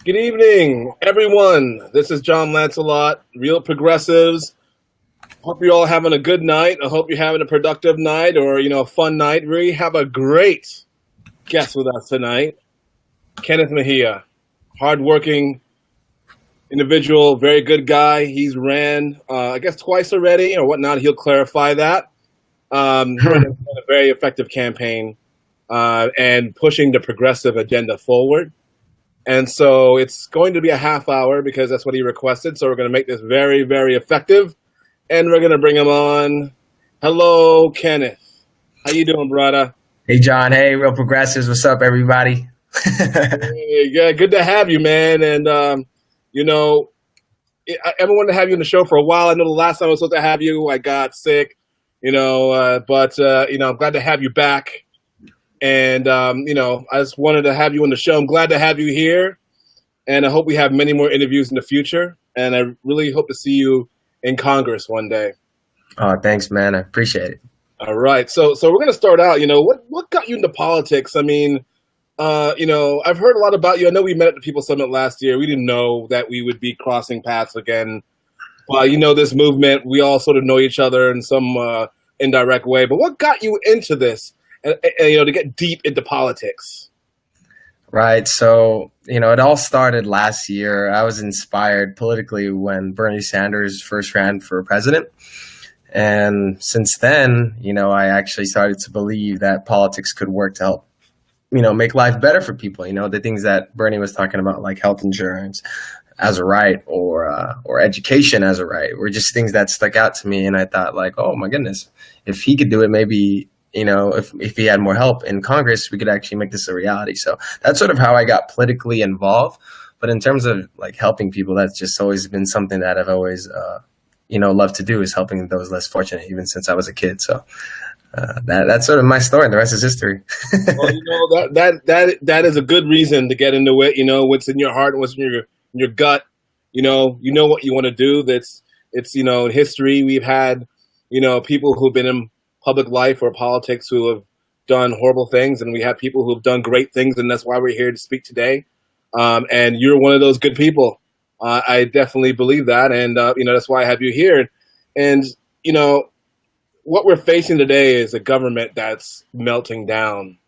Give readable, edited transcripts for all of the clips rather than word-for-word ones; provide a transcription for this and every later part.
Good evening, everyone. This is John Lancelot, Real Progressives. Hope you're all having a good night. I hope you're having a productive night or, a fun night. We have a great guest with us tonight, Kenneth Mejia, hardworking individual, very good guy. He's ran, I guess, twice already or whatnot. He'll clarify that. He ran a very effective campaign and pushing the progressive agenda forward. And so it's going to be a half hour because that's what he requested. So we're going to make this very, very effective. And we're going to bring him on. Hello, Kenneth. How you doing, brother? Hey, John. Hey, Real Progressives. What's up, everybody? Hey, yeah, good to have you, man. And, I've been wanting to have you on the show for a while. I know the last time I was supposed to have you, I got sick, but I'm glad to have you back. And, I just wanted to have you on the show. I'm glad to have you here. And I hope we have many more interviews in the future. And I really hope to see you in Congress one day. Oh, thanks, man. I appreciate it. All right. So we're going to start out. What got you into politics? I mean, I've heard a lot about you. I know we met at the People's Summit last year. We didn't know that we would be crossing paths again. But, this movement, we all sort of know each other in some indirect way. But what got you into this? And, to get deep into politics. Right. So, it all started last year. I was inspired politically when Bernie Sanders first ran for president. And since then, I actually started to believe that politics could work to help, make life better for people. The things that Bernie was talking about, like health insurance as a right or education as a right, were just things that stuck out to me. And I thought, like, oh, my goodness, if he could do it, maybe if he had more help in Congress, we could actually make this a reality. So that's sort of how I got politically involved. But in terms of like helping people, that's just always been something that I've always, loved to do, is helping those less fortunate, even since I was a kid. So that's sort of my story. The rest is history. Well, that is a good reason to get into it. What's in your heart and what's in your gut. You know what you want to do. It's in history we've had people who've been in public life or politics who have done horrible things, and we have people who have done great things, and that's why we're here to speak today. And you're one of those good people. I definitely believe that, and that's why I have you here. And what we're facing today is a government that's melting down.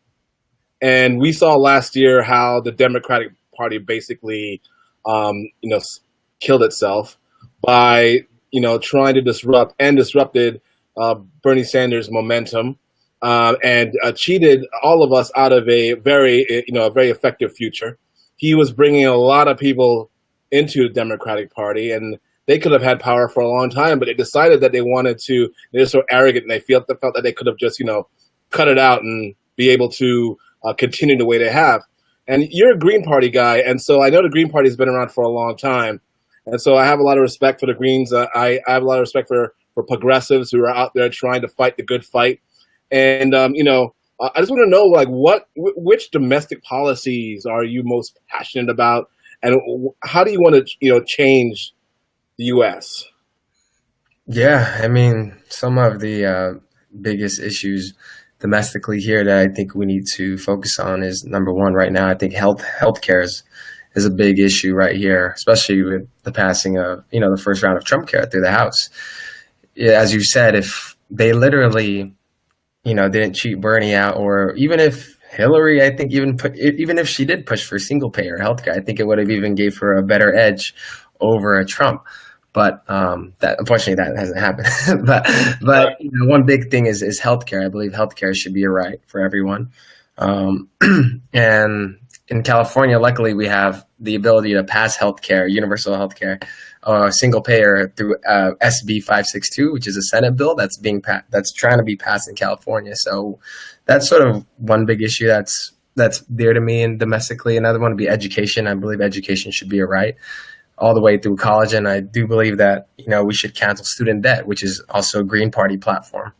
And we saw last year how the Democratic Party basically, killed itself by trying to disrupt and disrupted Bernie Sanders' momentum, and cheated all of us out of a very effective future. He was bringing a lot of people into the Democratic Party, and they could have had power for a long time, but they decided that they wanted to. They're so arrogant, and they felt that they could have just cut it out and be able to continue the way they have. And you're a Green Party guy, and so I know the Green Party has been around for a long time, and so I have a lot of respect for the Greens. I have a lot of respect for progressives who are out there trying to fight the good fight. And, I just want to know, which domestic policies are you most passionate about? And how do you want to, change the U.S.? Yeah, I mean, some of the biggest issues domestically here that I think we need to focus on is, number one, right now, I think healthcare is a big issue right here, especially with the passing of, the first round of Trump care through the House. Yeah, as you said, if they literally, didn't cheat Bernie out, or even if Hillary, I think even if she did push for single payer healthcare, I think it would have even gave her a better edge over a Trump. But that unfortunately that hasn't happened. but one big thing is healthcare. I believe healthcare should be a right for everyone. And in California, luckily, we have the ability to pass healthcare, universal healthcare, single payer through SB 562, which is a Senate bill that's trying to be passed in California. So that's sort of one big issue that's dear to me and domestically. Another one would be education. I believe education should be a right all the way through college. And I do believe that, we should cancel student debt, which is also a Green Party platform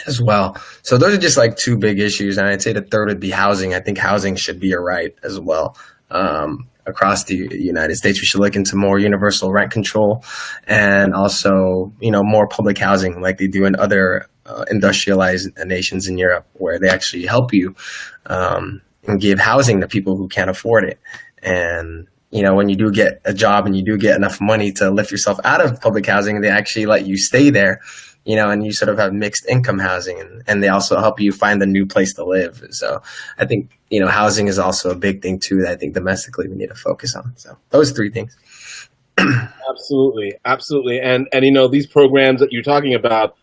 as well. So those are just like two big issues. And I'd say the third would be housing. I think housing should be a right as well. Across the United States, we should look into more universal rent control and also, more public housing like they do in other industrialized nations in Europe, where they actually help you and give housing to people who can't afford it. And when you do get a job and you do get enough money to lift yourself out of public housing, they actually let you stay there, and you sort of have mixed income housing, and they also help you find a new place to live. So I think, housing is also a big thing too that I think domestically we need to focus on. So those three things. Absolutely. Absolutely. And these programs that you're talking about,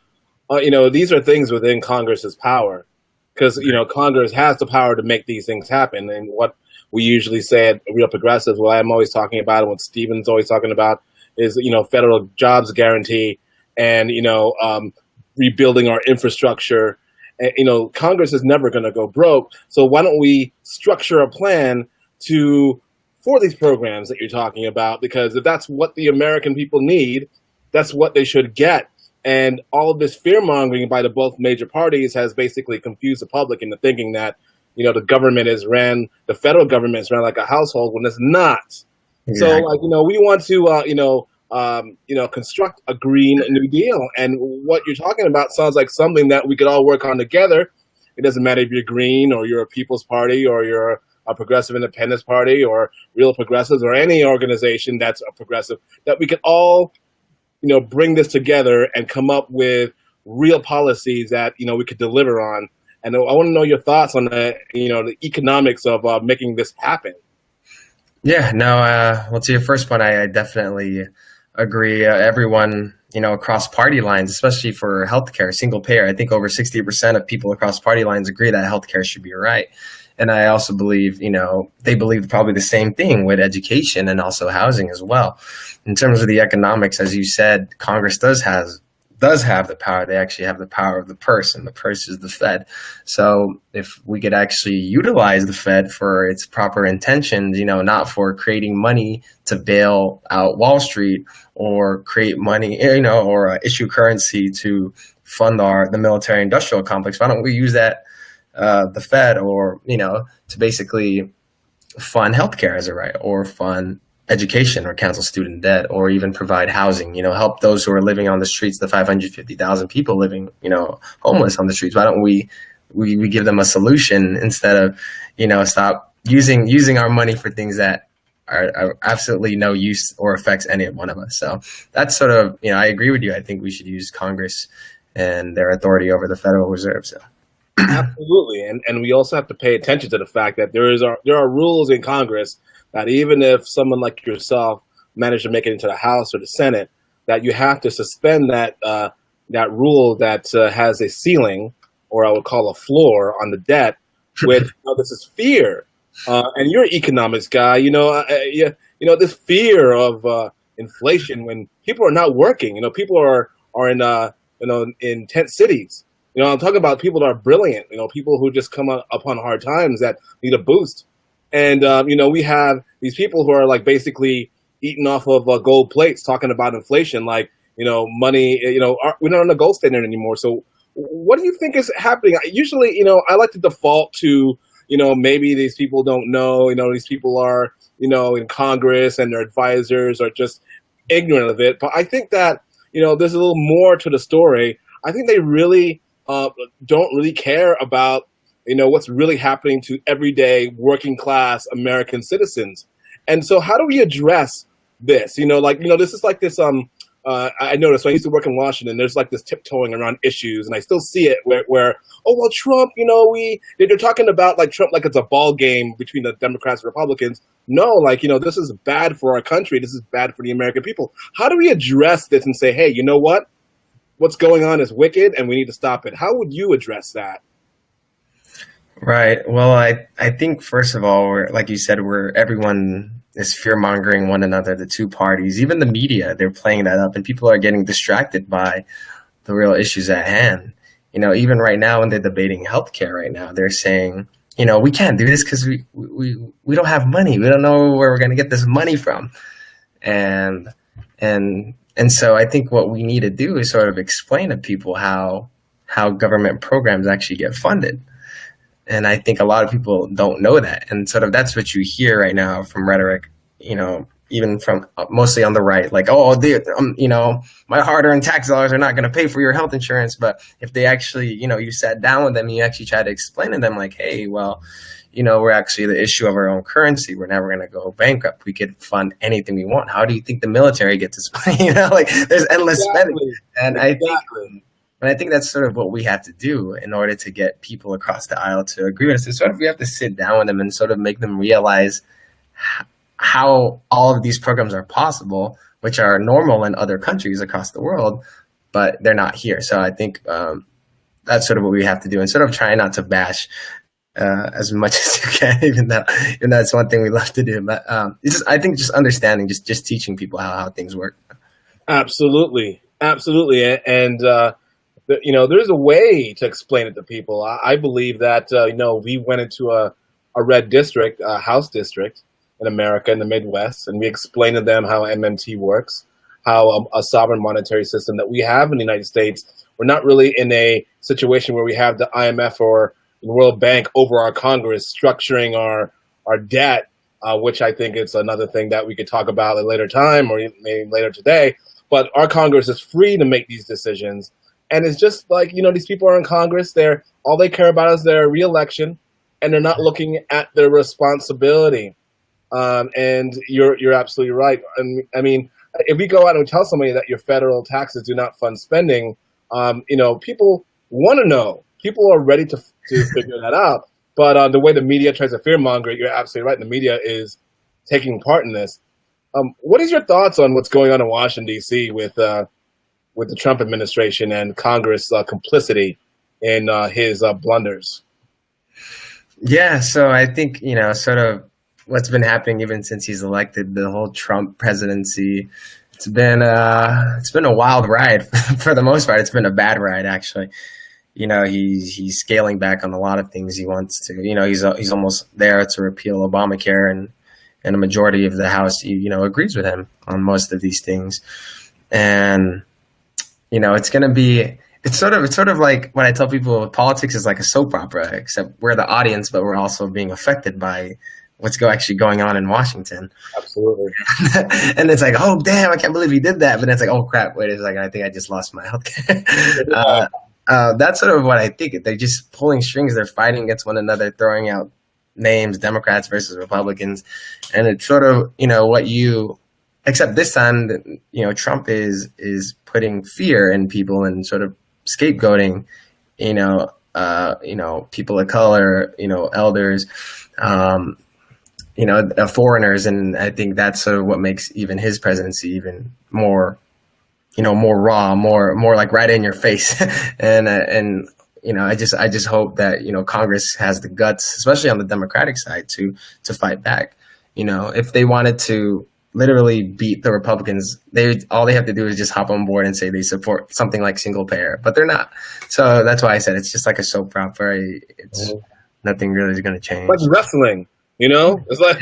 these are things within Congress's power, because, Congress has the power to make these things happen. And what we usually say at Real Progressives, what I'm always talking about, and what Stephen's always talking about, is, federal jobs guarantee and, rebuilding our infrastructure. And, Congress is never going to go broke. So why don't we structure a plan for these programs that you're talking about? Because if that's what the American people need, that's what they should get. And all of this fear mongering by the both major parties has basically confused the public into thinking that, the the federal government is ran like a household when it's not. Exactly. So, we want to, construct a Green New Deal. And what you're talking about sounds like something that we could all work on together. It doesn't matter if you're Green or you're a People's Party or you're a Progressive Independence Party or Real Progressives or any organization that's a progressive, that we could all, bring this together and come up with real policies that, we could deliver on. And I want to know your thoughts on the economics of making this happen. Yeah, no, well, to your first point, I definitely agree. Everyone, across party lines, especially for healthcare, single payer, I think over 60% of people across party lines agree that healthcare should be right. And I also believe, they believe probably the same thing with education and also housing as well. In terms of the economics, as you said, Congress does have the power. They actually have the power of the purse, and the purse is the Fed. So if we could actually utilize the Fed for its proper intentions, not for creating money to bail out Wall Street or create money, or issue currency to fund the military industrial complex, why don't we use that, the Fed, or, to basically fund healthcare as a right, or fund education, or cancel student debt, or even provide housing, help those who are living on the streets, the 550,000 people living, homeless on the streets. Why don't we give them a solution instead of, stop using our money for things that are absolutely no use or affects any one of us. So that's sort of, I agree with you. I think we should use Congress and their authority over the Federal Reserve. So. Absolutely. And we also have to pay attention to the fact that there are rules in Congress that even if someone like yourself managed to make it into the House or the Senate, that you have to suspend that rule that has a ceiling, or I would call a floor, on the debt with this is fear. And you're an economics guy, this fear of inflation when people are not working. People are in tent cities. I'm talking about people that are brilliant, people who just come upon hard times that need a boost. And, we have these people who are like basically eating off of gold plates, talking about inflation, like, money, we're not on the gold standard anymore. So what do you think is happening? Usually, I like to default to, maybe these people don't know, these people are, in Congress and their advisors are just ignorant of it. But I think that, there's a little more to the story. I think they really don't really care about, what's really happening to everyday working class American citizens. And so how do we address this? This is like this, I noticed when I used to work in Washington, there's like this tiptoeing around issues, and I still see it where Trump, they're talking about like Trump like it's a ball game between the Democrats and Republicans. No, this is bad for our country. This is bad for the American people. How do we address this and say, hey, you know what? What's going on is wicked and we need to stop it? How would you address that? Right. Well, I think, first of all, like you said, everyone is fear-mongering one another, the two parties, even the media, they're playing that up, and people are getting distracted by the real issues at hand. Even right now when they're debating healthcare right now, they're saying, we can't do this because we don't have money. We don't know where we're going to get this money from. And so I think what we need to do is sort of explain to people how government programs actually get funded. And I think a lot of people don't know that. And sort of that's what you hear right now from rhetoric, even from mostly on the right, like, my hard-earned tax dollars are not going to pay for your health insurance. But if they actually, you sat down with them, you actually try to explain to them like, hey, well, we're actually the issue of our own currency. We're never going to go bankrupt. We could fund anything we want. How do you think the military gets its money? Like there's endless spending. And I think that's sort of what we have to do in order to get people across the aisle to agree with us. Is sort of we have to sit down with them and sort of make them realize how all of these programs are possible, which are normal in other countries across the world, but they're not here. So I think that's sort of what we have to do, and sort of try not to bash as much as you can, even though that's one thing we love to do. But I think just understanding, just teaching people how things work. Absolutely. And there's a way to explain it to people. I believe that we went into a red district, a House district in America, in the Midwest, and we explained to them how MMT works, how a sovereign monetary system that we have in the United States. We're not really in a situation where we have the IMF or the World Bank over our Congress structuring our debt, which I think is another thing that we could talk about at a later time or maybe later today. But our Congress is free to make these decisions. And it's just like, these people are in Congress. All they care about is their reelection, and they're not looking at their responsibility. And you're absolutely right. I mean, if we go out and tell somebody that your federal taxes do not fund spending, people want to know. People are ready to figure that out. But the way the media tries to fearmonger it, you're absolutely right. The media is taking part in this. What is your thoughts on what's going on in Washington, D.C. with the Trump administration and Congress complicity in his blunders? Yeah, so I think, sort of what's been happening even since he's elected, the whole Trump presidency, it's been a wild ride for the most part. It's been a bad ride, actually. He's scaling back on a lot of things he wants to. He's almost there to repeal Obamacare, and a majority of the House, agrees with him on most of these things. And it's sort of like when I tell people politics is like a soap opera, except we're the audience, but we're also being affected by what's actually going on in Washington. Absolutely. And it's like, oh, damn, I can't believe he did that. But it's like, oh, crap, wait a second, I think I just lost my healthcare. That's sort of what I think. They're just pulling strings. They're fighting against one another, throwing out names, Democrats versus Republicans. And it's sort of, except this time, Trump is putting fear in people and sort of scapegoating, people of color, elders, foreigners. And I think that's sort of what makes even his presidency even more, more raw, more like right in your face. and I just hope that, Congress has the guts, especially on the Democratic side, to fight back. If they wanted to literally beat the Republicans, all they have to do is just hop on board and say they support something like single payer, but they're not. So that's why I said it's just like a soap opera. It's nothing really is going to change. Like wrestling, it's like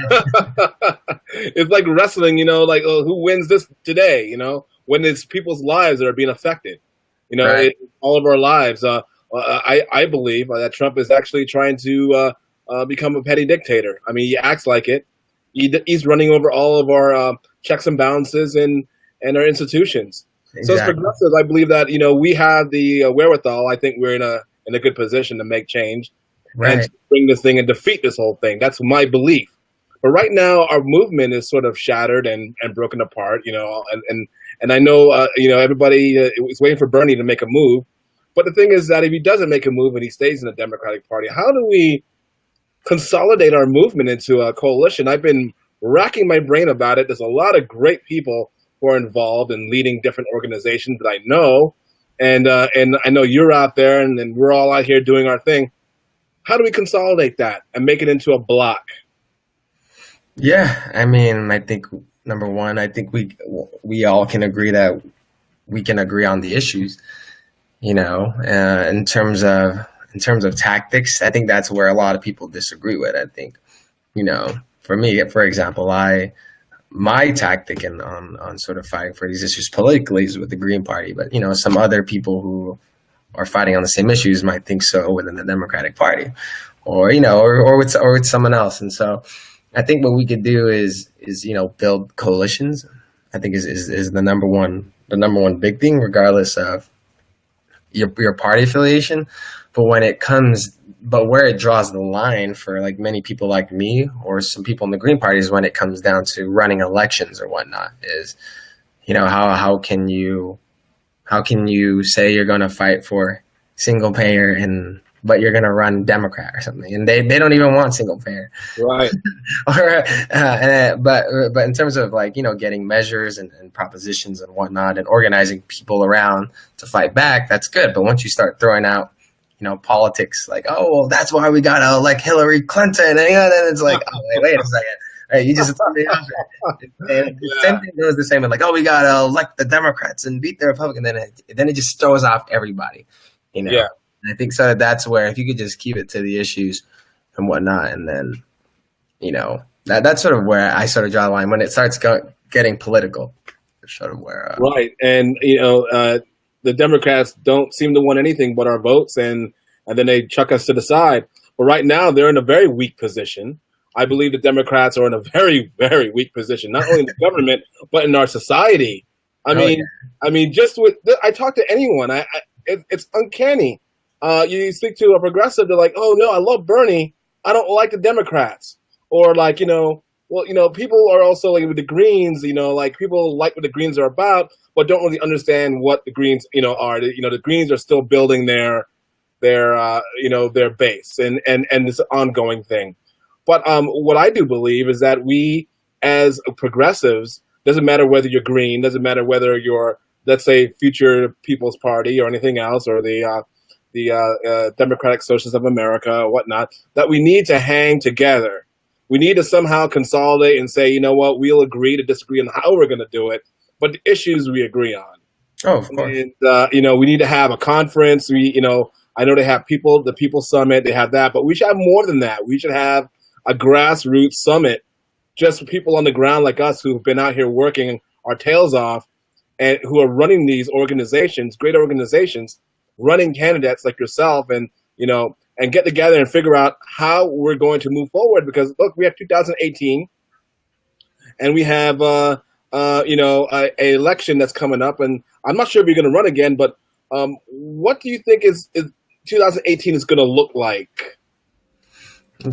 it's like wrestling, like who wins this today, when it's people's lives that are being affected, Right. all of our lives. I believe that Trump is actually trying to become a petty dictator. I mean, he acts like it. He's running over all of our checks and balances and our institutions. Exactly. So as progressives, I believe that we have the wherewithal. I think we're in a good position to make change, right, and to bring this thing and defeat this whole thing. That's my belief. But right now, our movement is sort of shattered and broken apart. And I know everybody is waiting for Bernie to make a move. But the thing is that if he doesn't make a move and he stays in the Democratic Party, how do we consolidate our movement into a coalition? I've been racking my brain about it. There's a lot of great people who are involved in leading different organizations that I know, and I know you're out there, and we're all out here doing our thing. How do we consolidate that and make it into a block? Yeah, I mean, I think number one, I think we all can agree that we can agree on the issues. In terms of tactics, I think that's where a lot of people disagree with. I think, for me, for example, my tactic on sort of fighting for these issues politically is with the Green Party, but some other people who are fighting on the same issues might think so within the Democratic Party, or with someone else. And so, I think what we could do is build coalitions. I think is the number one big thing, regardless of your party affiliation. But where it draws the line for like many people like me or some people in the Green Party is when it comes down to running elections or whatnot. Is, how can you say you're going to fight for single payer but you're going to run Democrat or something, and they don't even want single payer, right? But in terms of like getting measures and propositions and whatnot and organizing people around to fight back, that's good. But once you start throwing out politics like, oh well, that's why we gotta elect Hillary Clinton, and then it's like, oh wait a second. Hey, you just told me the same thing goes the same. Like, oh, we gotta elect the Democrats and beat the Republican. Then it just throws off everybody. Yeah. And I think so. That's where if you could just keep it to the issues and whatnot, and then that's sort of where I sort of draw the line when it starts getting political. Sort of where right, and the Democrats don't seem to want anything but our votes, and then they chuck us to the side. But right now, they're in a very weak position. I believe the Democrats are in a very, very weak position, not only in the government, but in our society. I mean, just with I talk to anyone, it's uncanny. You speak to a progressive, they're like, "Oh no, I love Bernie. I don't like the Democrats." Or like, people are also like with the Greens. Like people like what the Greens are about, but don't really understand what the Greens, are. The Greens are still building their base and this ongoing thing. But what I do believe is that we, as progressives, doesn't matter whether you're green, doesn't matter whether you're, let's say, Future People's Party or anything else, or the Democratic Socialists of America or whatnot, that we need to hang together. We need to somehow consolidate and say, you know what, we'll agree to disagree on how we're going to do it, but the issues we agree on. Oh, of course. And, we need to have a conference. I know they have the People Summit, they have that, but we should have more than that. We should have a grassroots summit just for people on the ground like us who've been out here working our tails off and who are running these organizations, great organizations, running candidates like yourself, and get together and figure out how we're going to move forward. Because look, we have 2018 and we have a election that's coming up, and I'm not sure if you're going to run again, but what do you think is 2018 is going to look like?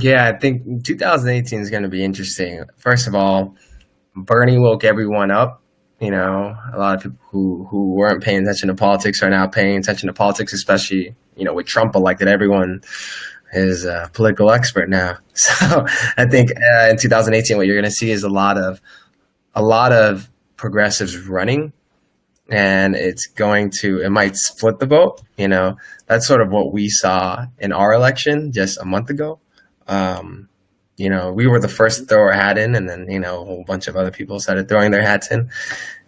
Yeah, I think 2018 is going to be interesting. First of all, Bernie woke everyone up. A lot of people who weren't paying attention to politics are now paying attention to politics, especially, with Trump elected. Everyone is a political expert now. So I think in 2018, what you're going to see is a lot of progressives running, and it might split the vote. That's sort of what we saw in our election just a month ago. We were the first to throw our hat in, and then, a whole bunch of other people started throwing their hats in.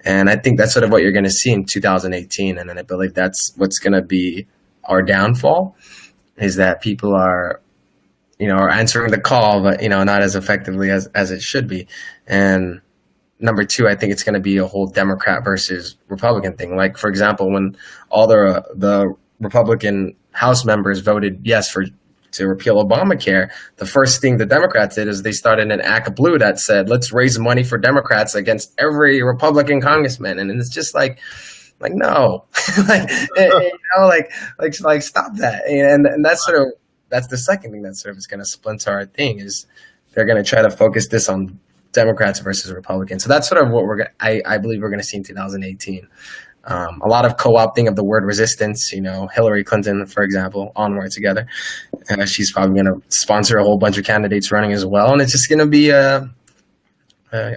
And I think that's sort of what you're going to see in 2018. And then I believe that's what's going to be our downfall, is that people are answering the call, but, not as effectively as it should be. And number two, I think it's going to be a whole Democrat versus Republican thing. Like, for example, when all the Republican House members voted yes to repeal Obamacare, the first thing the Democrats did is they started an act of blue that said, let's raise money for Democrats against every Republican congressman. And it's just like no, like stop that. And that's the second thing that sort of is going to splinter our thing, is they're going to try to focus this on Democrats versus Republicans. So that's sort of what I believe we're going to see in 2018. A lot of co-opting of the word resistance, Hillary Clinton, for example, Onward Together. She's probably going to sponsor a whole bunch of candidates running as well. And it's just going to be a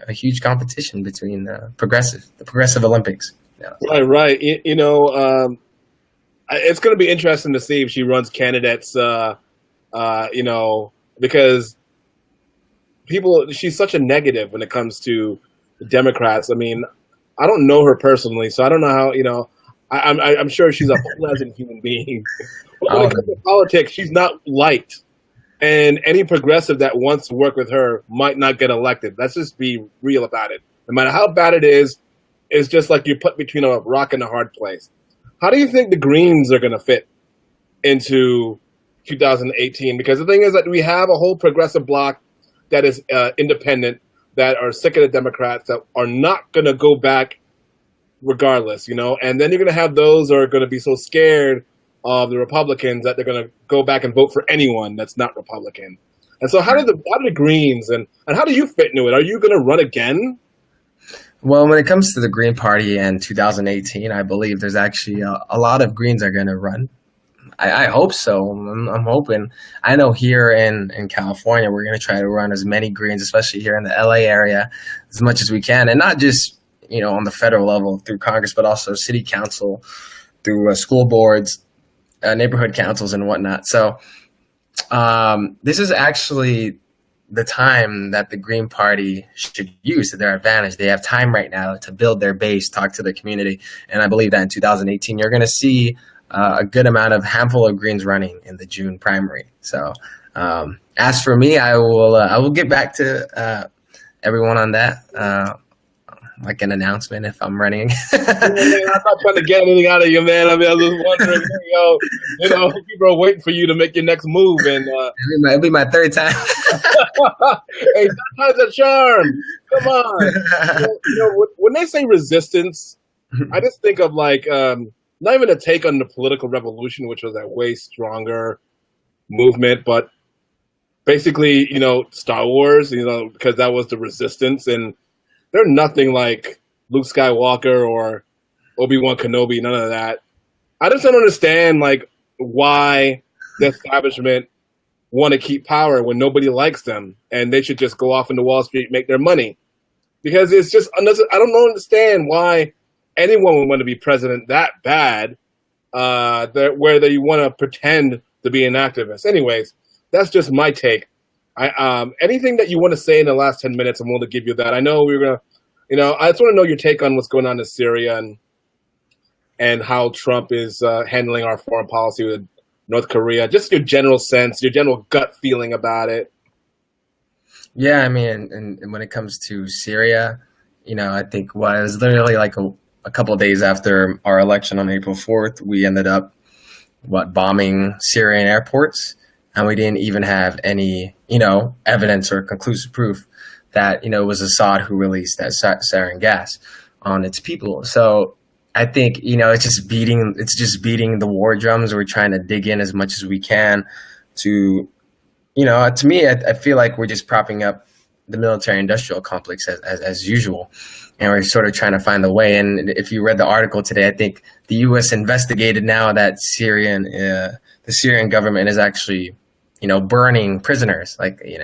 huge competition between the Progressive Olympics. Yeah. Right. It's going to be interesting to see if she runs candidates, because she's such a negative when it comes to the Democrats. I mean, I don't know her personally, so I don't know how, I'm sure she's a pleasant human being. But when it comes to politics, she's not liked. And any progressive that wants to work with her might not get elected. Let's just be real about it. No matter how bad it is, it's just like you're put between a rock and a hard place. How do you think the Greens are going to fit into 2018? Because the thing is that we have a whole progressive bloc that is independent, that are sick of the Democrats, that are not going to go back regardless, and then you're going to have those who are going to be so scared of the Republicans that they're going to go back and vote for anyone that's not Republican. And so how do the Greens and how do you fit into it? Are you going to run again? Well, when it comes to the Green Party in 2018, I believe there's actually a lot of Greens are going to run. I hope so. I'm hoping. I know here in California, we're going to try to run as many Greens, especially here in the LA area, as much as we can. And not just, on the federal level through Congress, but also city council, through school boards, neighborhood councils and whatnot. So this is actually the time that the Green Party should use to their advantage. They have time right now to build their base, talk to the community. And I believe that in 2018, you're going to see a good handful of Greens running in the June primary. So as for me, I will get back to everyone on that. Like an announcement if I'm running. I'm not trying to get anything out of you, man. I was just wondering, people are waiting for you to make your next move, and it'll be my third time. Hey, time's a charm. Come on. When they say resistance, I just think of not even a take on the political revolution, which was a way stronger movement, but basically, Star Wars, because that was the resistance, and they're nothing like Luke Skywalker or Obi-Wan Kenobi, none of that. I just don't understand why the establishment want to keep power when nobody likes them and they should just go off into Wall Street and make their money. Because it's just, I don't understand why anyone would want to be president that bad, where they want to pretend to be an activist. Anyways, that's just my take. Anything that you want to say in the last 10 minutes, I'm willing to give you that. I know we're going to, I just want to know your take on what's going on in Syria and how Trump is handling our foreign policy with North Korea. Just your general sense, your general gut feeling about it. Yeah, I mean, and when it comes to Syria, I think it was literally a couple of days after our election on April 4th, we ended up, bombing Syrian airports. And we didn't even have any, evidence or conclusive proof that, it was Assad who released that sarin gas on its people. So I think, it's just beating the war drums. We're trying to dig in as much as we can to, to me, I feel like we're just propping up the military industrial complex as usual. And we're sort of trying to find the way. And if you read the article today, I think the U.S. investigated now that the Syrian government is actually, burning prisoners, executing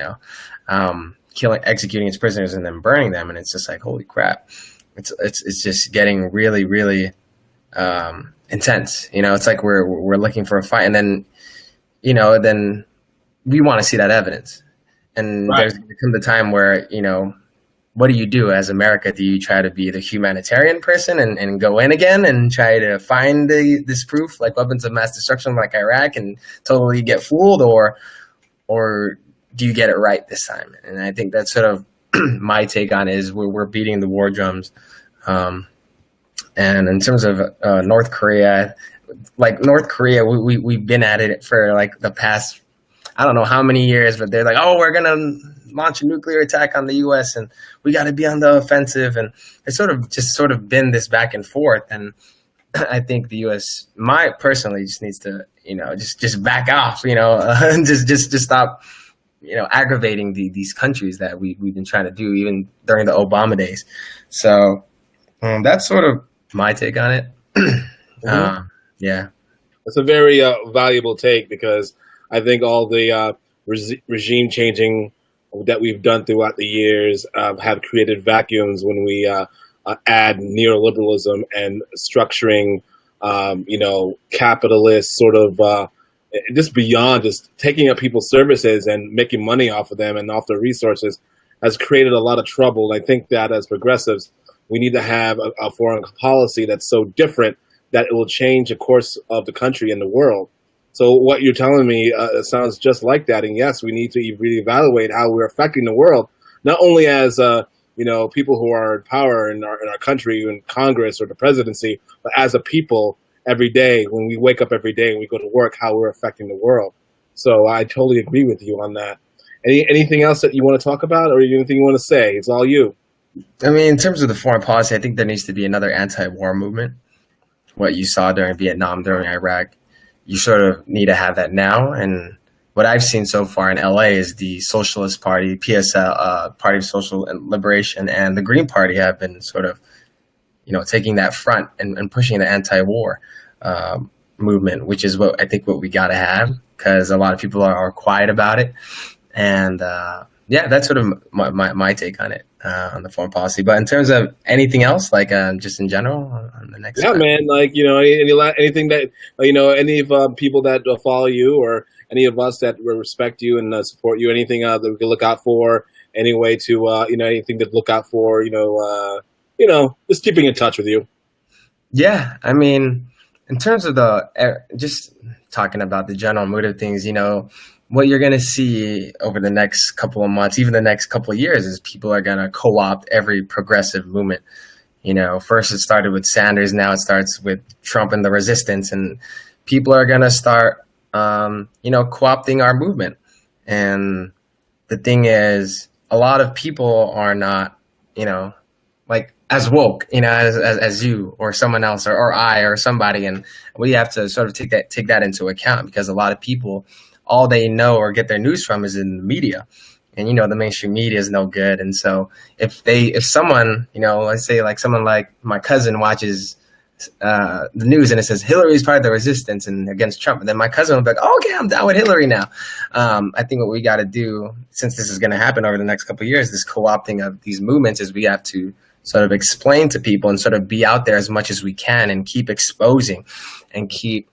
its prisoners and then burning them. And it's just holy crap. It's just getting really, really intense. It's like we're looking for a fight, and then, then we want to see that evidence. And right. There's going to come the time where, what do you do as America? Do you try to be the humanitarian person and go in again and try to find this proof, like weapons of mass destruction like Iraq, and totally get fooled, or do you get it right this time? And I think that's sort of my take on it, is we're beating the war drums. And in terms of North Korea, we've been at it for the past, I don't know how many years, but they're we're going to launch a nuclear attack on the U.S. and we got to be on the offensive. And it's sort of been this back and forth. And I think the U.S. personally just needs to, just back off, and just stop, aggravating these countries that we've been trying to do even during the Obama days. So that's sort of my take on it. Mm-hmm. Yeah. It's a very valuable take, because I think all the regime changing that we've done throughout the years have created vacuums when we add neoliberalism and structuring, capitalist sort of just beyond just taking up people's services and making money off of them and off their resources has created a lot of trouble. I think that as progressives, we need to have a foreign policy that's so different that it will change the course of the country and the world. So what you're telling me sounds just like that. And yes, we need to reevaluate how we're affecting the world, not only as people who are in power in our country, in Congress or the presidency, but as a people every day, when we wake up every day and we go to work, how we're affecting the world. So I totally agree with you on that. Anything else that you want to talk about, or anything you want to say? It's all you. I mean, in terms of the foreign policy, I think there needs to be another anti-war movement. What you saw during Vietnam, during Iraq, you sort of need to have that now. And what I've seen so far in LA is the Socialist Party, PSL, Party of Social Liberation, and the Green Party have been sort of, taking that front and pushing the anti-war movement, which is what I think what we got to have, because a lot of people are quiet about it. And yeah, that's sort of my take on it, on the foreign policy. But in terms of anything else, like just in general, on the next. Yeah, man. Like anything that any of people that follow you, or any of us that respect you and support you, anything that we can look out for, any way to anything to look out for, just keeping in touch with you. Yeah, I mean, in terms of just talking about the general mood of things, what you're going to see over the next couple of months, even the next couple of years, is people are going to co-opt every progressive movement. First it started with Sanders, now it starts with Trump and the resistance, and people are going to start, co-opting our movement. And the thing is, a lot of people are not, like as woke, as you or someone else or I or somebody, and we have to sort of take that into account, because a lot of people, all they know or get their news from is in the media, and the mainstream media is no good. And so if someone, let's say like someone like my cousin watches the news and it says Hillary's part of the resistance and against Trump, and then my cousin will be like, oh, okay, I'm down with Hillary now. I think what we got to do, since this is going to happen over the next couple of years, this co-opting of these movements, is we have to sort of explain to people and sort of be out there as much as we can and keep exposing and keep,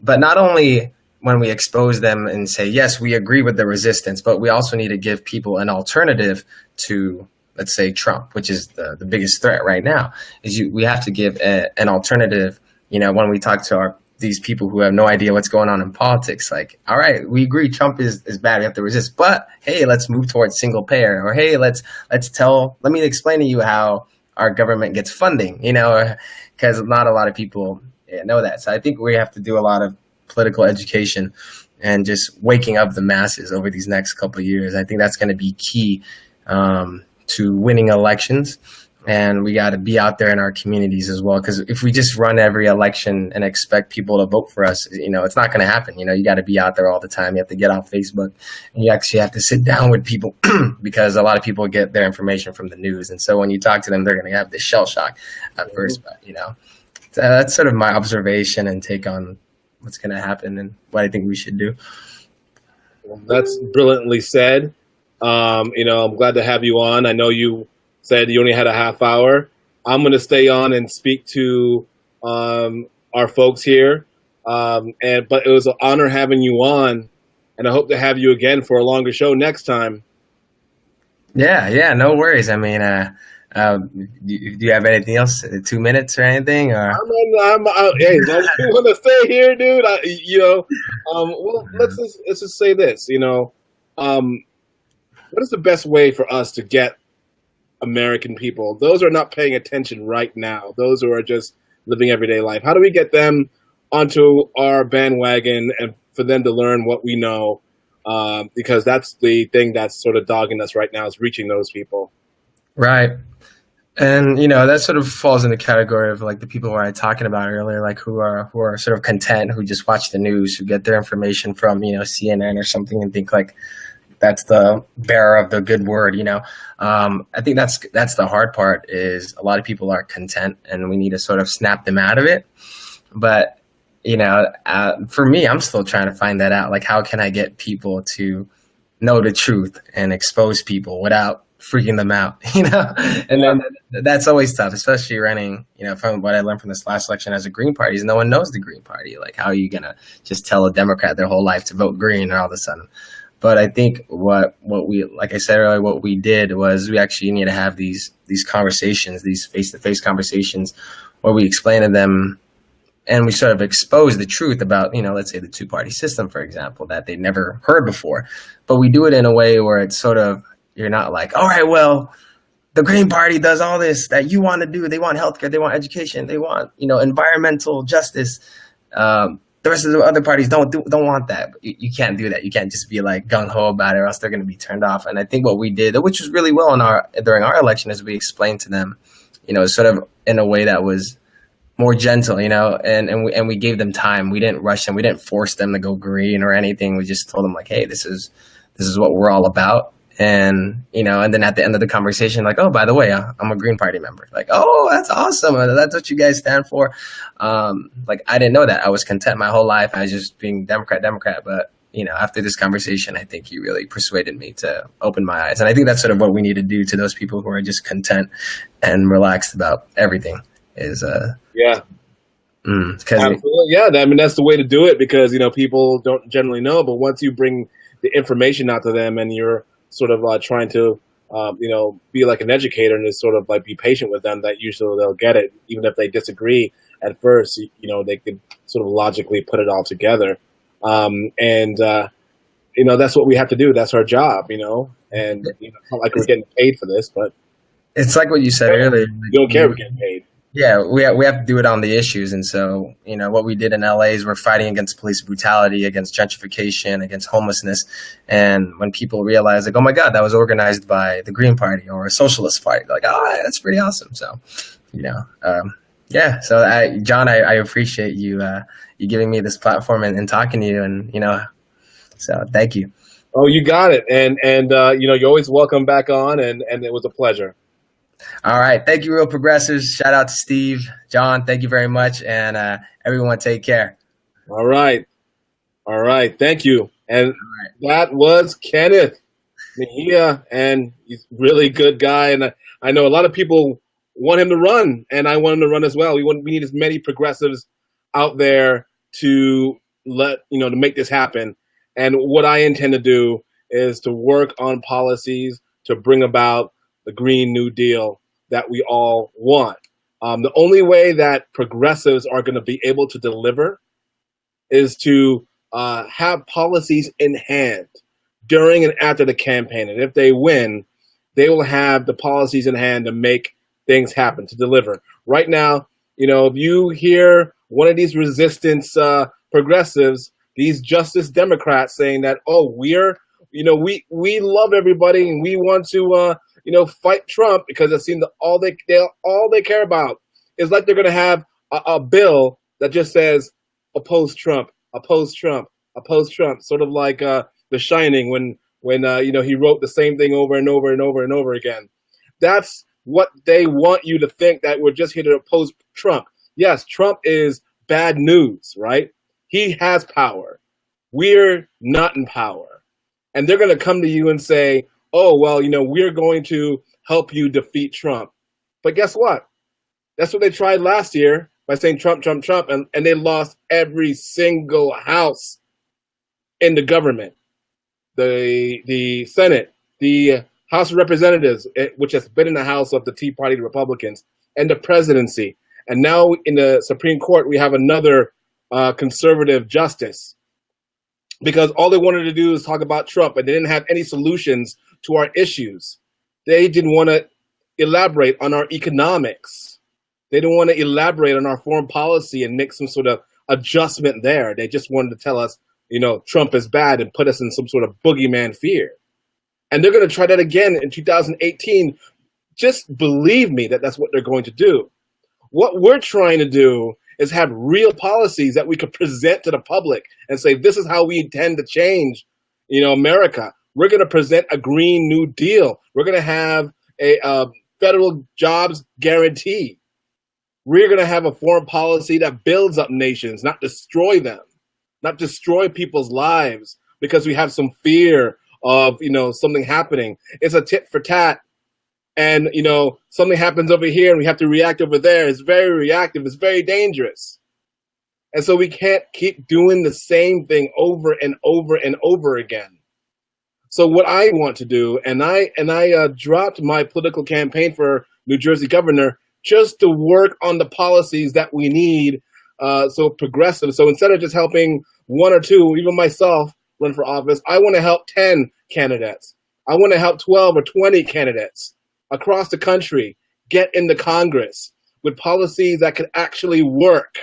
but not only when we expose them and say, yes, we agree with the resistance, but we also need to give people an alternative to, let's say, Trump, which is the biggest threat right now. We have to give an alternative, when we talk to these people who have no idea what's going on in politics, like, all right, we agree Trump is bad, we have to resist, but hey, let's move towards single payer, or hey, let me explain to you how our government gets funding, because not a lot of people know that. So I think we have to do a lot of political education and just waking up the masses over these next couple of years. I think that's going to be key to winning elections, and we got to be out there in our communities as well, because if we just run every election and expect people to vote for us, it's not going to happen. You got to be out there all the time. You have to get off Facebook, and you actually have to sit down with people because a lot of people get their information from the news, and so when you talk to them, they're going to have this shell shock at first. But so that's sort of my observation and take on what's going to happen and what I think we should do. Well, that's brilliantly said. I'm glad to have you on. I know you said you only had a half hour. I'm going to stay on and speak to our folks here. But it was an honor having you on, and I hope to have you again for a longer show next time. Yeah, no worries. I mean, do you have anything else? 2 minutes or anything? Or? Hey, as long as you want to stay here, dude. Well, let's just say this. What is the best way for us to get American people, those who are not paying attention right now, those who are just living everyday life, how do we get them onto our bandwagon and for them to learn what we know? Because that's the thing that's sort of dogging us right now, is reaching those people. Right. And, that sort of falls in the category of like the people who I was talking about earlier, like who are sort of content, who just watch the news, who get their information from, CNN or something, and think like that's the bearer of the good word. I think that's the hard part, is a lot of people are content and we need to sort of snap them out of it. But, for me, I'm still trying to find that out. Like, how can I get people to know the truth and expose people without freaking them out, and then that's always tough, especially running, from what I learned from this last election as a Green Party, is no one knows the Green Party. Like, how are you going to just tell a Democrat their whole life to vote green all of a sudden? But I think what we, like I said earlier, what we did was we actually need to have these conversations, these face-to-face conversations, where we explain to them and we sort of expose the truth about, let's say the two-party system, for example, that they've never heard before. But we do it in a way where it's sort of, you're not like, all right, well, the Green Party does all this that you want to do. They want healthcare, they want education, they want, environmental justice. the rest of the other parties don't want that. But you can't do that. You can't just be like gung ho about it, or else they're going to be turned off. And I think what we did, which was really well during our election, is we explained to them, sort of in a way that was more gentle, and we gave them time. We didn't rush them. We didn't force them to go green or anything. We just told them like, hey, this is what we're all about. And, and then at the end of the conversation, like, oh, by the way, I'm a Green Party member. Like, oh, that's awesome. That's what you guys stand for. Like, I didn't know that. I was content my whole life. I was just being Democrat. But, after this conversation, I think you really persuaded me to open my eyes. And I think that's sort of what we need to do to those people who are just content and relaxed about everything is, yeah. Absolutely. Yeah. I mean, that's the way to do it because, people don't generally know. But once you bring the information out to them and you're sort of trying to, be like an educator and just sort of like be patient with them, that usually they'll get it. Even if they disagree at first, they could sort of logically put it all together. That's what we have to do. That's our job, and it's not like we're getting paid for this, but it's like what you said earlier. You don't care if we're getting paid. Yeah, we have to do it on the issues. And so, what we did in LA is we're fighting against police brutality, against gentrification, against homelessness. And when people realize, like, oh, my God, that was organized by the Green Party or a socialist party, they're like, oh, that's pretty awesome. So, yeah. So, John, I appreciate you giving me this platform and talking to you. And, so thank you. Oh, you got it. And you're always welcome back on. And it was a pleasure. All right. Thank you, Real Progressives. Shout out to Steve. John, thank you very much. And everyone take care. All right. Thank you. And that was Kenneth Mejia, and he's a really good guy. And I know a lot of people want him to run, and I want him to run as well. We need as many progressives out there to to make this happen. And what I intend to do is to work on policies to bring about the Green New Deal that we all want. The only way that progressives are going to be able to deliver is to have policies in hand during and after the campaign. And if they win, they will have the policies in hand to make things happen, to deliver. Right now, if you hear one of these resistance progressives, these Justice Democrats saying that, oh, we love everybody and we want to fight Trump, because it seems that all they care about is like they're going to have a bill that just says oppose Trump, oppose Trump, oppose Trump, sort of like The Shining when he wrote the same thing over and over and over and over again. That's what they want you to think, that we're just here to oppose Trump. Yes, Trump is bad news, right? He has power. We're not in power. And they're going to come to you and say, oh, well, we're going to help you defeat Trump. But guess what? That's what they tried last year by saying Trump, Trump, Trump, and they lost every single house in the government. The Senate, the House of Representatives, which has been in the House of the Tea Party Republicans, and the presidency. And now in the Supreme Court, we have another conservative justice, because all they wanted to do is talk about Trump, and they didn't have any solutions to our issues. They didn't want to elaborate on our economics. They didn't want to elaborate on our foreign policy and make some sort of adjustment there. They just wanted to tell us, Trump is bad and put us in some sort of boogeyman fear. And they're going to try that again in 2018. Just believe me that that's what they're going to do. What we're trying to do is have real policies that we could present to the public and say, this is how we intend to change, America. We're going to present a Green New Deal. We're going to have a federal jobs guarantee. We're going to have a foreign policy that builds up nations, not destroy them, not destroy people's lives because we have some fear of, something happening. It's a tit for tat. And, something happens over here and we have to react over there. It's very reactive. It's very dangerous. And so we can't keep doing the same thing over and over and over again. So what I want to do, and I dropped my political campaign for New Jersey governor just to work on the policies that we need, so progressive. So instead of just helping one or two, even myself, run for office, I want to help 10 candidates. I want to help 12 or 20 candidates across the country get into Congress with policies that could actually work.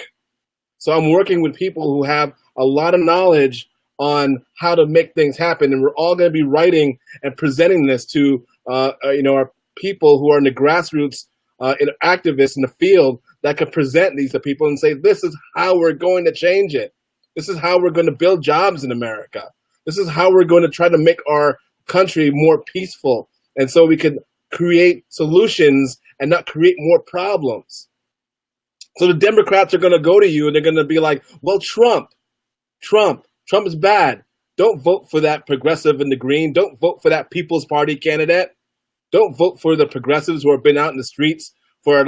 So I'm working with people who have a lot of knowledge on how to make things happen, and we're all going to be writing and presenting this to our people who are in the grassroots, activists in the field that can present these to people and say, this is how we're going to change it. This is how we're going to build jobs in America. This is how we're going to try to make our country more peaceful, and so we can create solutions and not create more problems. So the Democrats are going to go to you and they're going to be like, well, Trump is bad. Don't vote for that progressive in the green. Don't vote for that People's Party candidate. Don't vote for the progressives who have been out in the streets for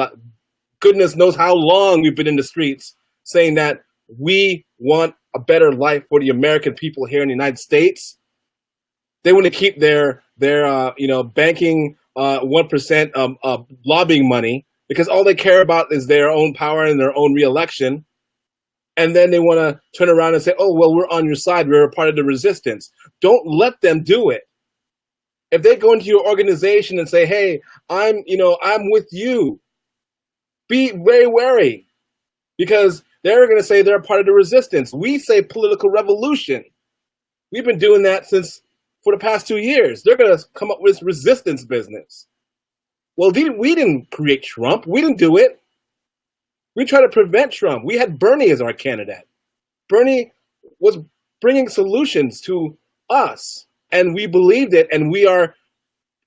goodness knows how long we've been in the streets saying that we want a better life for the American people here in the United States. They want to keep their banking 1% lobbying money because all they care about is their own power and their own reelection. And then they want to turn around and say, oh, well, we're on your side. We're a part of the resistance. Don't let them do it. If they go into your organization and say, hey, I'm with you, be very wary, because they're going to say they're a part of the resistance. We say political revolution. We've been doing that for the past 2 years. They're going to come up with this resistance business. Well, we didn't create Trump. We didn't do it. We tried to prevent Trump. We had Bernie as our candidate. Bernie was bringing solutions to us, and we believed it, and we are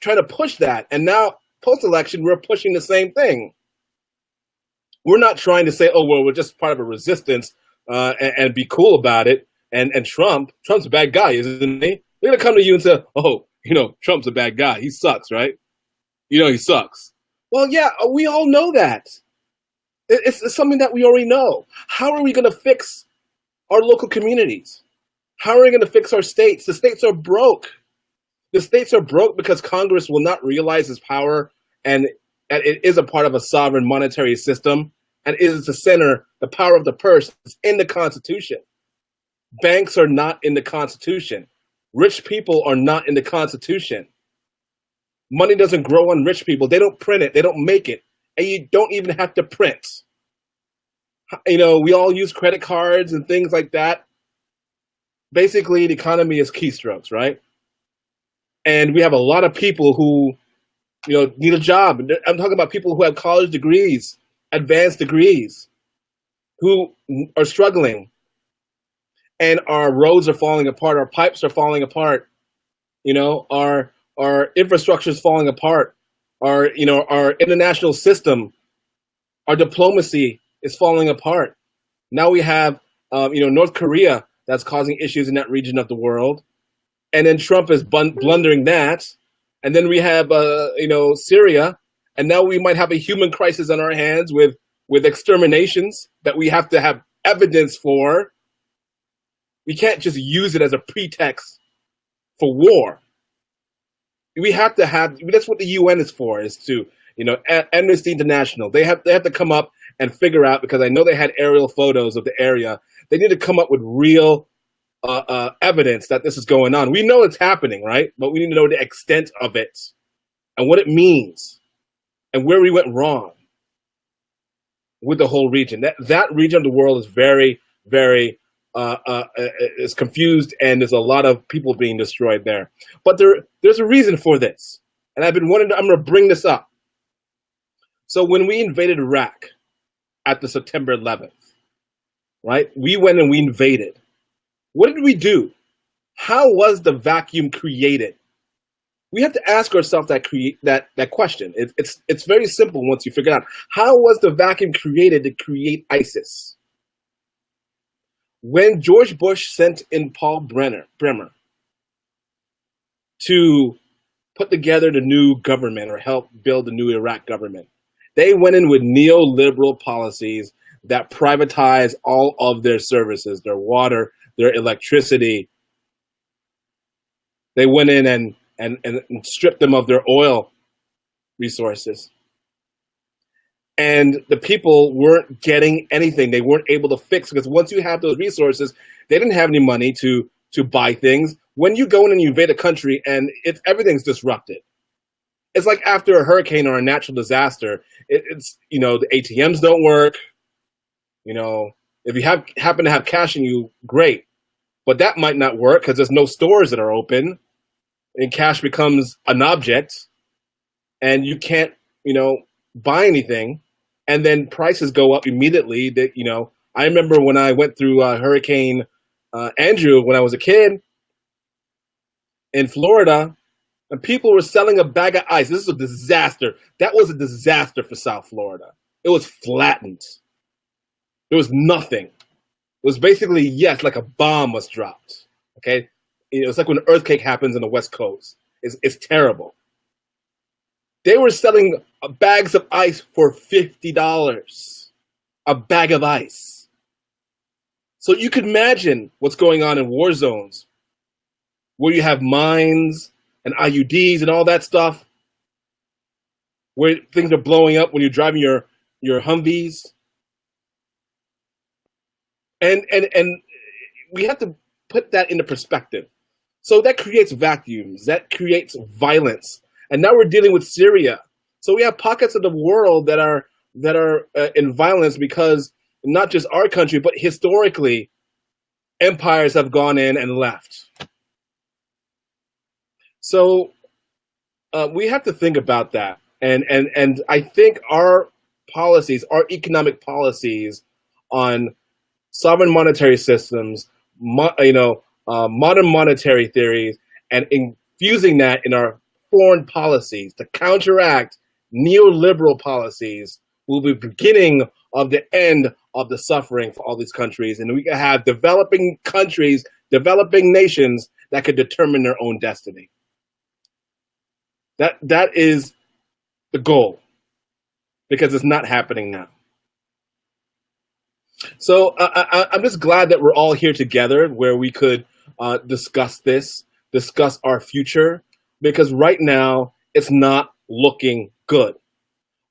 trying to push that. And now, post-election, we're pushing the same thing. We're not trying to say, oh, well, we're just part of a resistance and be cool about it. And Trump's a bad guy, isn't he? They're going to come to you and say, oh, Trump's a bad guy. He sucks, right? He sucks. Well, yeah, we all know that. It's something that we already know. How are we going to fix our local communities? How are we going to fix our states? The states are broke. The states are broke because Congress will not realize its power, and it is a part of a sovereign monetary system, and it is the center, the power of the purse is in the Constitution. Banks are not in the Constitution. Rich people are not in the Constitution. Money doesn't grow on rich people. They don't print it. They don't make it. And you don't even have to print. We all use credit cards and things like that. Basically, the economy is keystrokes, right? And we have a lot of people who, need a job. I'm talking about people who have college degrees, advanced degrees, who are struggling. And our roads are falling apart. Our pipes are falling apart. Our infrastructure is falling apart. Our international system, our diplomacy is falling apart. Now we have, North Korea that's causing issues in that region of the world. And then Trump is blundering that. And then we have, Syria. And now we might have a human crisis on our hands with exterminations that we have to have evidence for. We can't just use it as a pretext for war. We have to have, that's what the UN is for, is to, Amnesty International. They have to come up and figure out, because I know they had aerial photos of the area. They need to come up with real evidence that this is going on. We know it's happening, right? But we need to know the extent of it and what it means and where we went wrong with the whole region. That region of the world is very, very is confused, and there's a lot of people being destroyed there. But there's a reason for this, and I'm going to bring this up. So when we invaded Iraq at the September 11th, right? We went and we invaded. What did we do? How was the vacuum created? We have to ask ourselves that question. It's very simple once you figure it out. How was the vacuum created to create ISIS? When George Bush sent in Paul Bremer to put together the new government or help build the new Iraq government, they went in with neoliberal policies that privatize all of their services, their water, their electricity. They went in and stripped them of their oil resources. And the people weren't getting anything. They weren't able to fix, because once you have those resources, they didn't have any money to buy things. When you go in and you invade a country and everything's disrupted, it's like after a hurricane or a natural disaster. The ATMs don't work. If you happen to have cash in you, great. But that might not work because there's no stores that are open, and cash becomes an object, and you can't, buy anything, and then prices go up immediately. That I remember when I went through Hurricane Andrew when I was a kid in Florida, and people were selling a bag of ice. This is a disaster. That was a disaster for South Florida. It was flattened. There was nothing. It was basically, yes, like a bomb was dropped. Okay? It's like when an earthquake happens on the West Coast. It's terrible. They were selling bags of ice for $50. A bag of ice. So you could imagine what's going on in war zones where you have mines and IUDs and all that stuff, where things are blowing up when you're driving your Humvees. And we have to put that into perspective. So that creates vacuums, that creates violence. And now we're dealing with Syria. So we have pockets of the world that are in violence because not just our country, but historically, empires have gone in and left. So we have to think about that. And I think our policies, our economic policies on sovereign monetary systems, modern monetary theories, and infusing that in our foreign policies to counteract neoliberal policies will be the beginning of the end of the suffering for all these countries. And we can have developing countries, developing nations that could determine their own destiny. That is the goal, because it's not happening now. So I'm just glad that we're all here together where we could discuss our future, because right now it's not looking good.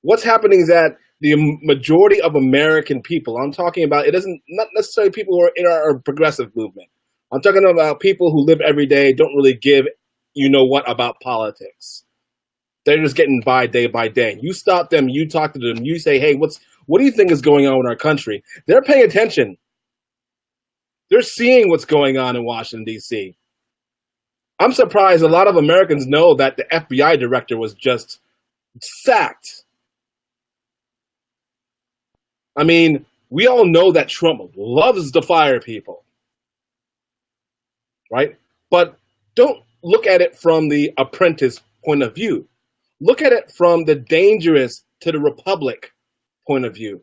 What's happening is that the majority of American people, I'm talking about, not necessarily people who are in our progressive movement. I'm talking about people who live every day, don't really give what about politics. They're just getting by day. You stop them, you talk to them, you say, hey, what do you think is going on in our country? They're paying attention. They're seeing what's going on in Washington, D.C. I'm surprised a lot of Americans know that the FBI director was just sacked. I mean, we all know that Trump loves to fire people, right? But don't look at it from the apprentice point of view. Look at it from the dangerous to the republic point of view.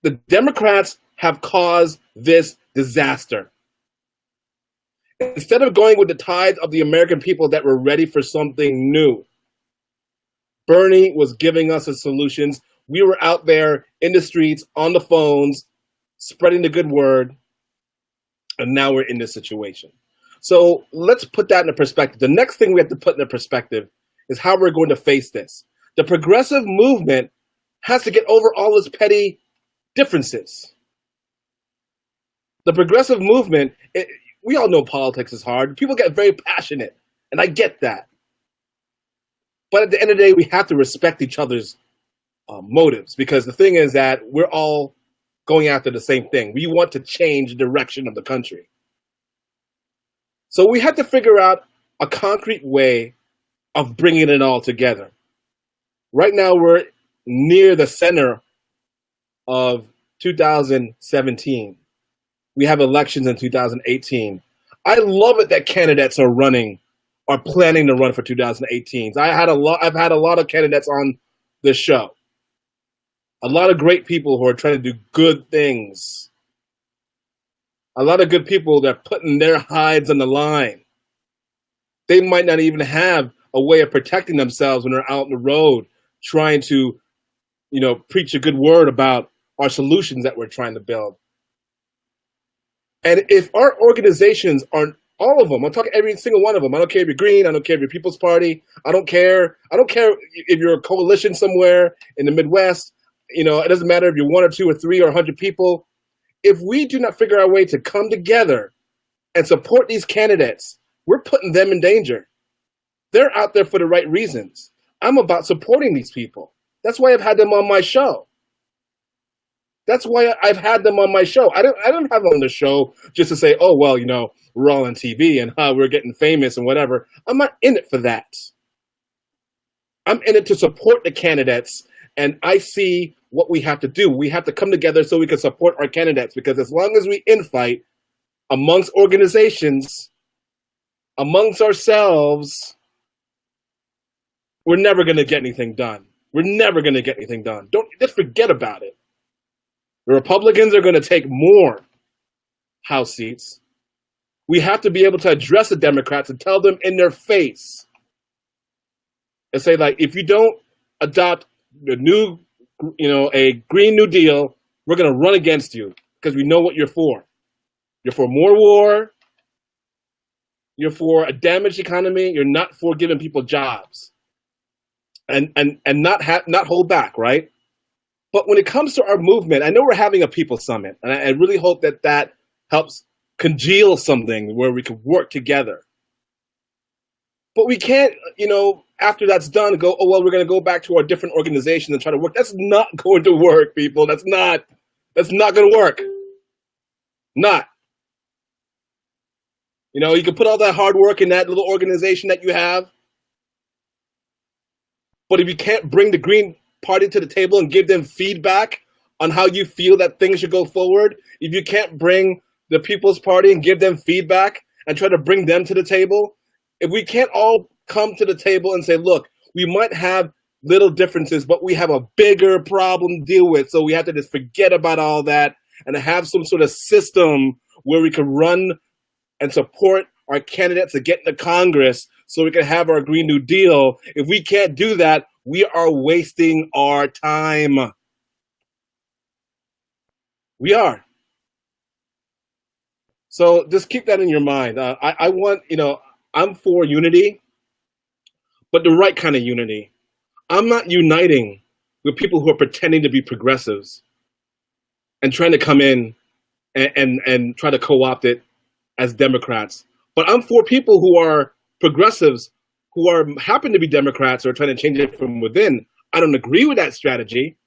The Democrats have caused this disaster. Instead of going with the tide of the American people that were ready for something new, Bernie was giving us the solutions. We were out there in the streets, on the phones, spreading the good word, and now we're in this situation. So let's put that into perspective. The next thing we have to put into perspective is how we're going to face this. The progressive movement has to get over all its petty differences. The progressive movement, we all know politics is hard. People get very passionate, and I get that. But at the end of the day, we have to respect each other's motives, because the thing is that we're all going after the same thing. We want to change the direction of the country. So we have to figure out a concrete way of bringing it all together. Right now, we're near the center of 2017. We have elections in 2018. I love it that candidates are planning to run for 2018. I've had a lot of candidates on this show. A lot of great people who are trying to do good things. A lot of good people that are putting their hides on the line. They might not even have a way of protecting themselves when they're out on the road trying to, preach a good word about our solutions that we're trying to build. And if our organizations aren't, all of them, I'm talking every single one of them. I don't care if you're green. I don't care if you're People's Party. I don't care if you're a coalition somewhere in the Midwest. It doesn't matter if you're 1 or 2 or 3 or 100 people. If we do not figure out a way to come together and support these candidates, we're putting them in danger. They're out there for the right reasons. I'm about supporting these people. That's why I've had them on my show. That's why I've had them on my show. I don't have them on the show just to say, oh, well, we're all on TV and we're getting famous and whatever. I'm not in it for that. I'm in it to support the candidates, and I see what we have to do. We have to come together so we can support our candidates, because as long as we infight amongst organizations, amongst ourselves, we're never going to get anything done. We're never going to get anything done. Don't just forget about it. The Republicans are going to take more House seats. We have to be able to address the Democrats and tell them in their face and say, like, if you don't adopt the new, a Green New Deal, we're going to run against you because we know what you're for. You're for more war. You're for a damaged economy. You're not for giving people jobs and not hold back, right? But when it comes to our movement, I know we're having a people summit, and I really hope that helps congeal something where we can work together. But we can't, after that's done, go, oh, well, we're going to go back to our different organizations and try to work. That's not going to work, people. That's not going to work. Not. You can put all that hard work in that little organization that you have. But if you can't bring the Green Party to the table and give them feedback on how you feel that things should go forward, if you can't bring the People's Party and give them feedback and try to bring them to the table, if we can't all come to the table and say, look, we might have little differences, but we have a bigger problem to deal with, so we have to just forget about all that and have some sort of system where we can run and support our candidates to get into Congress so we can have our Green New Deal. If we can't do that, we are wasting our time. We are. So just keep that in your mind. I want, I'm for unity, but the right kind of unity. I'm not uniting with people who are pretending to be progressives and trying to come in and try to co-opt it as Democrats. But I'm for people who are progressives, who happen to be Democrats or are trying to change it from within. I don't agree with that strategy,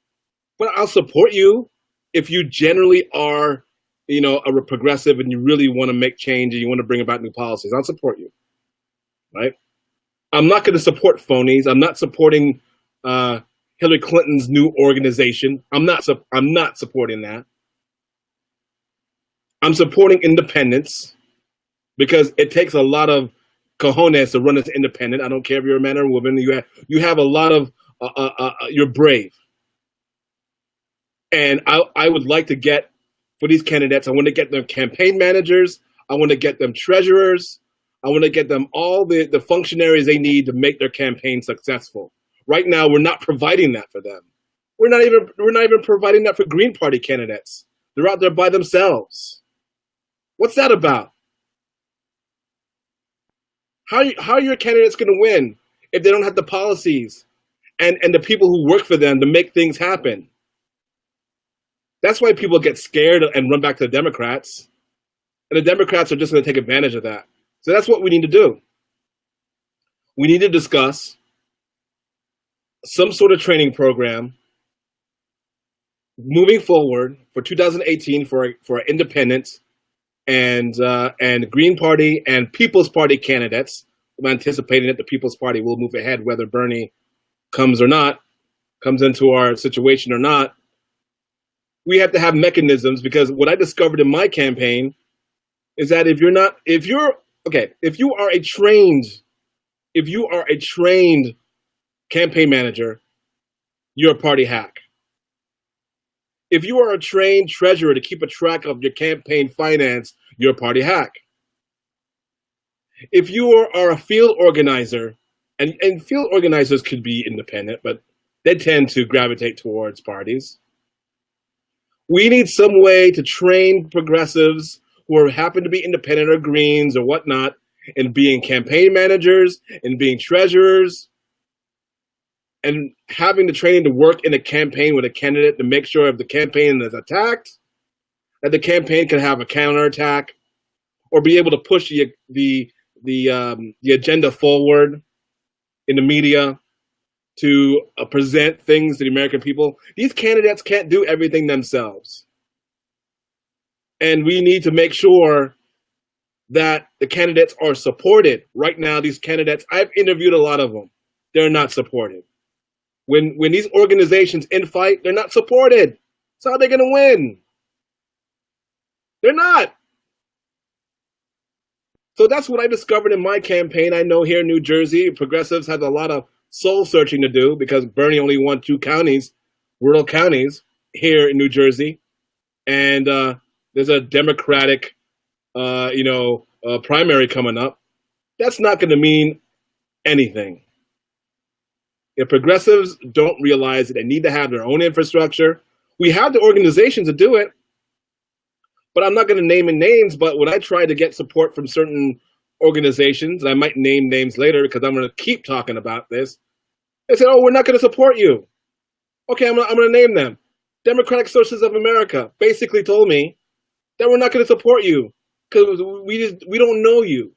but I'll support you if you generally are, a progressive and you really want to make change and you want to bring about new policies. I'll support you, right? I'm not going to support phonies. I'm not supporting Hillary Clinton's new organization. I'm not supporting that. I'm supporting independence because it takes a lot of cojones to run as independent. I don't care if you're a man or a woman. You have a lot of you're brave, and I would like to get for these candidates. I want to get them campaign managers. I want to get them treasurers. I want to get them all the functionaries they need to make their campaign successful. Right now, we're not providing that for them. We're not even providing that for Green Party candidates. They're out there by themselves. What's that about? How are your candidates going to win if they don't have the policies and the people who work for them to make things happen? That's why people get scared and run back to the Democrats. And the Democrats are just going to take advantage of that. So that's what we need to do. We need to discuss some sort of training program moving forward for 2018 for independents and Green Party and People's Party candidates. I'm anticipating that the People's Party will move ahead whether Bernie comes into our situation or not. We have to have mechanisms, because what I discovered in my campaign is that if you are a trained campaign manager, you're a party hack. If you are a trained treasurer to keep a track of your campaign finance, you're a party hack. If you are a field organizer, and field organizers could be independent, but they tend to gravitate towards parties. We need some way to train progressives who happen to be independent or Greens or whatnot in being campaign managers and being treasurers and having the training to work in a campaign with a candidate to make sure if the campaign is attacked, that the campaign can have a counterattack or be able to push the agenda forward in the media. to present things to the American people. These candidates can't do everything themselves. And we need to make sure that the candidates are supported. Right now, these candidates, I've interviewed a lot of them. They're not supported. When these organizations infight, they're not supported. So how are they going to win? They're not. So that's what I discovered in my campaign. I know here in New Jersey, progressives have a lot of soul searching to do because Bernie only won 2 counties, rural counties here in New Jersey. And there's a Democratic, primary coming up. That's not going to mean anything. If progressives don't realize that they need to have their own infrastructure, we have the organizations to do it. But I'm not going to name names, but when I try to get support from certain organizations, and I might name names later because I'm going to keep talking about this, they said, oh, we're not going to support you. Okay, I'm going to name them. Democratic Socialists of America basically told me that we're not going to support you because we don't know you.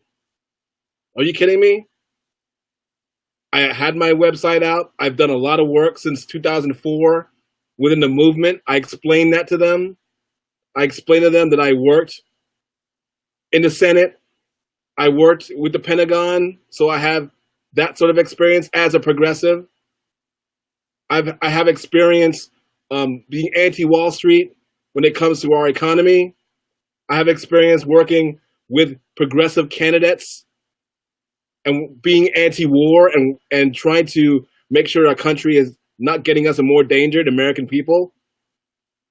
Are you kidding me? I had my website out. I've done a lot of work since 2004 within the movement. I explained that to them. I explained to them that I worked in the Senate. I worked with the Pentagon, so I have that sort of experience as a progressive. I have experience being anti-Wall Street when it comes to our economy. I have experience working with progressive candidates and being anti-war and trying to make sure our country is not getting us in more danger, the American people.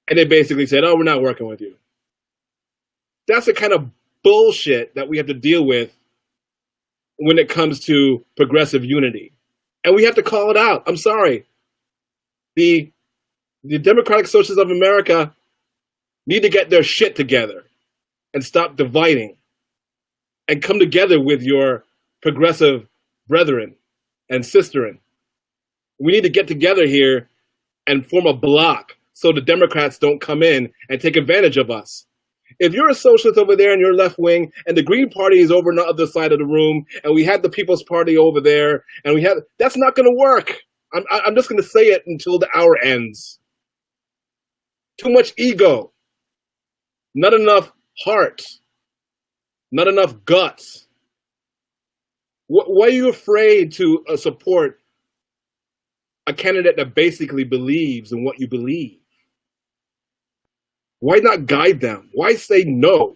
And they basically said, oh, we're not working with you. That's the kind of bullshit that we have to deal with when it comes to progressive unity. And we have to call it out. I'm sorry. The Democratic Socialists of America need to get their shit together and stop dividing and come together with your progressive brethren and sisterin. We need to get together here and form a block so the Democrats don't come in and take advantage of us. If you're a socialist over there and you're left wing and the Green Party is over on the other side of the room and we have the People's Party over there and that's not going to work. I'm just going to say it until the hour ends. Too much ego. Not enough heart. Not enough guts. Why are you afraid to support a candidate that basically believes in what you believe? Why not guide them? Why say no?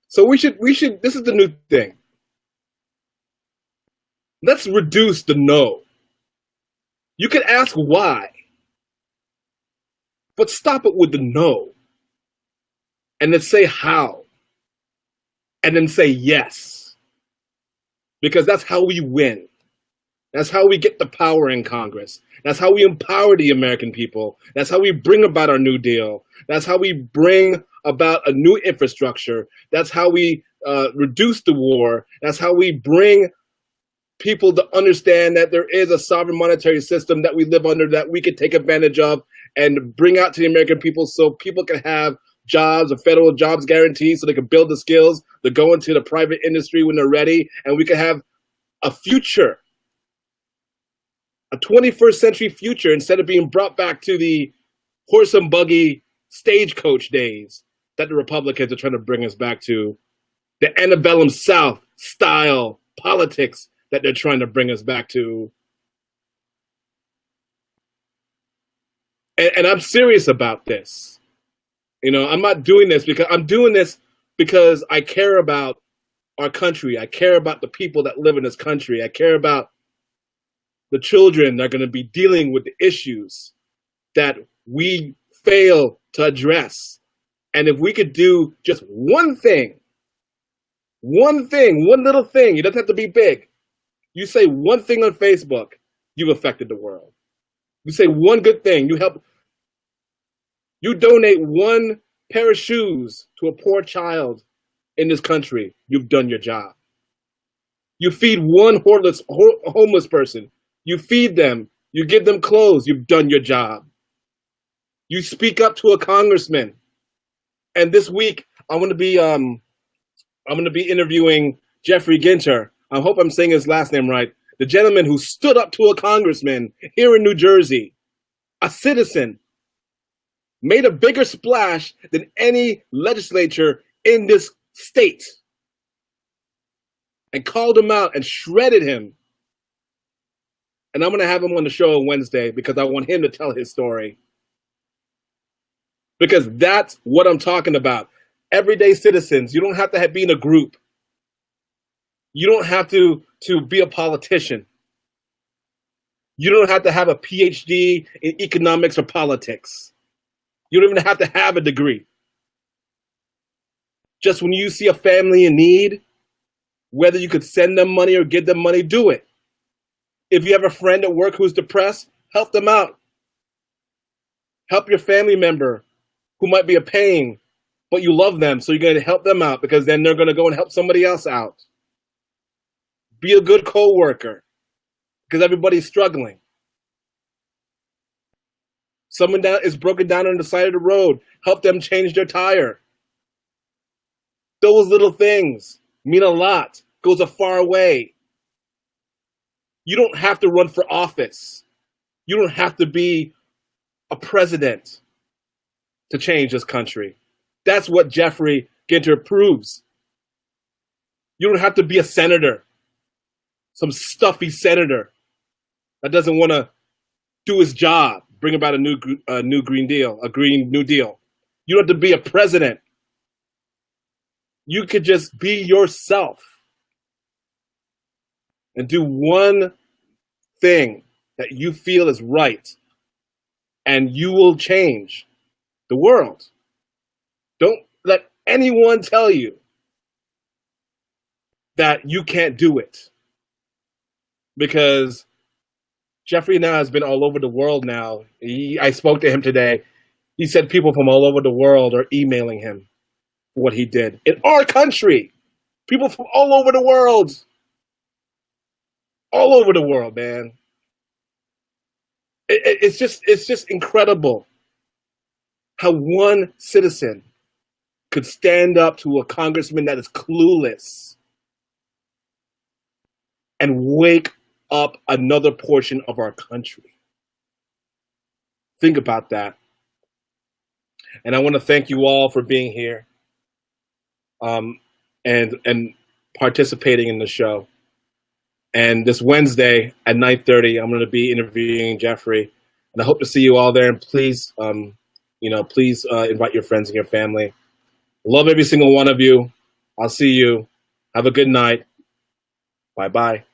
So we should, this is the new thing. Let's reduce the no. You can ask why, but stop it with the no. And then say how. And then say yes. Because that's how we win. That's how we get the power in Congress. That's how we empower the American people. That's how we bring about our New Deal. That's how we bring about a new infrastructure. That's how we reduce the war. That's how we bring people to understand that there is a sovereign monetary system that we live under that we can take advantage of and bring out to the American people so people can have jobs, a federal jobs guarantee, so they can build the skills to go into the private industry when they're ready, and we can have a future, a 21st century future, instead of being brought back to the horse and buggy stagecoach days that the Republicans are trying to bring us back to, the antebellum South style politics that they're trying to bring us back to. And I'm serious about this. You know, I'm not doing this because I'm doing this because I care about our country. I care about the people that live in this country. I care about the children that are going to be dealing with the issues that we fail to address. And if we could do just one thing, one little thing, it doesn't have to be big. You say one thing on Facebook, you've affected the world. You say one good thing, you donate one pair of shoes to a poor child in this country, you've done your job. You feed one homeless person, you feed them, you give them clothes, you've done your job. You speak up to a congressman. And this week, I'm going to be interviewing Jeffrey Ginter. I hope I'm saying his last name right. the gentleman who stood up to a congressman here in New Jersey, a citizen, made a bigger splash than any legislature in this state, and called him out and shredded him. And I'm going to have him on the show on Wednesday because I want him to tell his story. Because that's what I'm talking about. Everyday citizens. You don't have to be in a group. You don't have to be a politician. You don't have to have a PhD in economics or politics. You don't even have to have a degree. Just when you see a family in need, whether you could send them money or give them money, do it. If you have a friend at work who's depressed, help them out. Help your family member who might be a pain, but you love them, so you're going to help them out because then they're going to go and help somebody else out. Be a good co-worker because everybody's struggling. Someone is broken down on the side of the road. Help them change their tire. Those little things mean a lot. Goes a far way. You don't have to run for office. You don't have to be a president to change this country. That's what Jeffrey Ginter proves. You don't have to be a senator, some stuffy senator that doesn't want to do his job, bring about a new Green Deal, a Green New Deal. You don't have to be a president. You could just be yourself and do one thing that you feel is right, and you will change the world. Don't let anyone tell you that you can't do it. Because Jeffrey now has been all over the world now. I spoke to him today. He said people from all over the world are emailing him for what he did. In our country, people from all over the world. All over the world, man. It's just incredible how one citizen could stand up to a congressman that is clueless and wake up another portion of our country. Think about that. And I want to thank you all for being here and participating in the show. And this Wednesday at 9:30, I'm going to be interviewing Jeffrey, and I hope to see you all there. And please, please invite your friends and your family. Love every single one of you. I'll see you. Have a good night. Bye-bye.